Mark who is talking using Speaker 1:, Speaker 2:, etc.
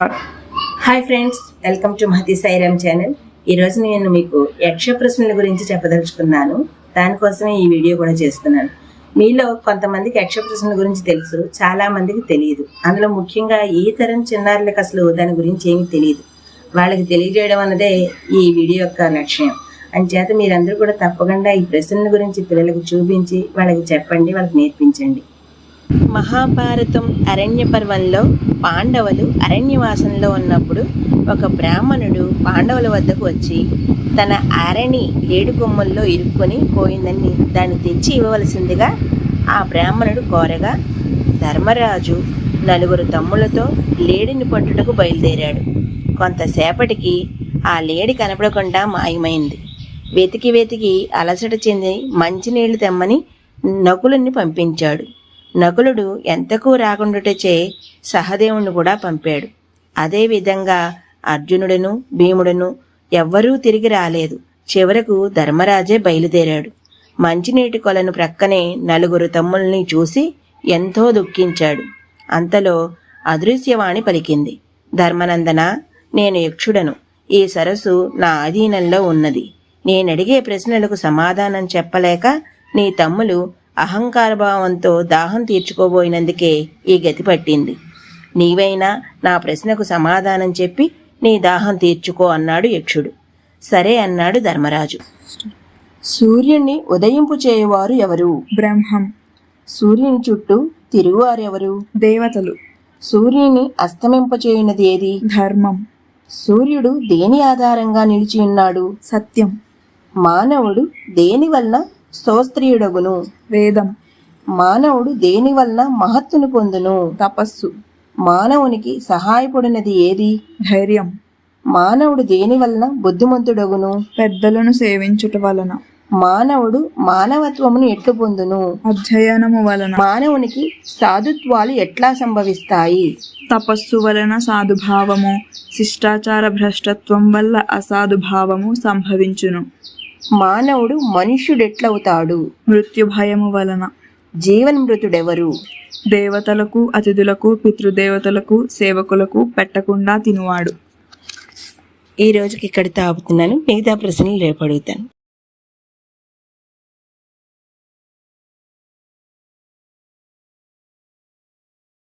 Speaker 1: Hi friends, welcome to Mahathi Sairam channel. ఈరోజు నేను మీకు యక్ష ప్రశ్నల గురించి చెప్పదలుచుకున్నాను. దానికోసమే ఈ వీడియో కూడా చేస్తున్నాను. మీలో కొంతమందికి యక్ష ప్రశ్నల గురించి తెలుసు, చాలా మందికి తెలియదు. అందులో ముఖ్యంగా ఈ తరం చిన్నారులకు అసలు దాని గురించి ఏమీ తెలియదు. వాళ్ళకి తెలియజేయడం అన్నదే ఈ వీడియో యొక్క లక్ష్యం. అంచేత మీరందరూ కూడా తప్పకుండా ఈ ప్రశ్నల గురించి పిల్లలకు చూపించి వాళ్ళకి చెప్పండి, వాళ్ళకి నేర్పించండి. మహాభారతం అరణ్య పర్వంలో పాండవులు అరణ్యవాసంలో ఉన్నప్పుడు ఒక బ్రాహ్మణుడు పాండవుల వద్దకు వచ్చి తన అరణి లేడు కొమ్మల్లో ఇరుక్కొని పోయిందని దాన్ని తెచ్చి ఇవ్వవలసిందిగా ఆ బ్రాహ్మణుడు కోరగా, ధర్మరాజు నలుగురు తమ్ములతో లేడిని పట్టుటకు బయలుదేరాడు. కొంతసేపటికి ఆ లేడి కనపడకుండా మాయమైంది. వెతికి వెతికి అలసట చెంది మంచినీళ్లు తెమ్మని నకులుని పంపించాడు. నకులుడు ఎంతకు రాకుండాటచే సహదేవుణ్ణి కూడా పంపాడు. అదేవిధంగా అర్జునుడును భీముడును ఎవ్వరూ తిరిగి రాలేదు. చివరకు ధర్మరాజే బయలుదేరాడు. మంచినీటి కొలను ప్రక్కనే నలుగురు తమ్ముల్ని చూసి ఎంతో దుఃఖించాడు. అంతలో అదృశ్యవాణి పలికింది, ధర్మనందన, నేను యక్షుడను. ఈ సరస్సు నా అధీనంలో ఉన్నది. నేనడిగే ప్రశ్నలకు సమాధానం చెప్పలేక నీ తమ్ములు అహంకారభావంతో దాహం తీర్చుకోబోయినందుకే ఈ గతి పట్టింది. నీవైనా నా ప్రశ్నకు సమాధానం చెప్పి నీ దాహం తీర్చుకో అన్నాడు యక్షుడు. సరే అన్నాడు ధర్మరాజు. సూర్యుణ్ణి ఉదయింపు చేయువారు ఎవరు?
Speaker 2: బ్రహ్మం.
Speaker 1: సూర్యుని చుట్టూ తిరుగువారు ఎవరు?
Speaker 2: దేవతలు.
Speaker 1: సూర్యుని అస్తమింపచేయునది ఏది?
Speaker 2: ధర్మం.
Speaker 1: సూర్యుడు దేని ఆధారంగా నిలిచి ఉన్నాడు?
Speaker 2: సత్యం.
Speaker 1: మానవుడు దేని వలన స్తోత్రియుడగును?
Speaker 2: వేదం.
Speaker 1: మానవుడు దేని వలన మహత్తును పొందును?
Speaker 2: తపస్సు.
Speaker 1: మానవునికి సహాయపడినది ఏది?
Speaker 2: ధైర్యం.
Speaker 1: మానవుడు దేని వలన బుద్ధిమంతుడగును?
Speaker 2: పెద్దలను సేవించుట వలన.
Speaker 1: మానవుడు మానవత్వమును ఎట్లు పొందును?
Speaker 2: అధ్యయనము వలన.
Speaker 1: మానవునికి సాధుత్వాలు ఎట్లా సంభవిస్తాయి?
Speaker 2: తపస్సు వలన సాధుభావము, శిష్టాచార భ్రష్టత్వం వల్ల అసాధుభావము సంభవించును.
Speaker 1: మానవుడు మనుష్యుడెట్లవుతాడు?
Speaker 2: మృత్యు భయము వలన.
Speaker 1: జీవన్మృతుడెవరు?
Speaker 2: దేవతలకు, అతిథులకు, పితృదేవతలకు, సేవకులకు పెట్టకుండా తినువాడు.
Speaker 1: ఈ రోజుకి ఇక్కడ ఆపుతున్నాను. మిగతా ప్రశ్నలు రేపు అడుగుతాను.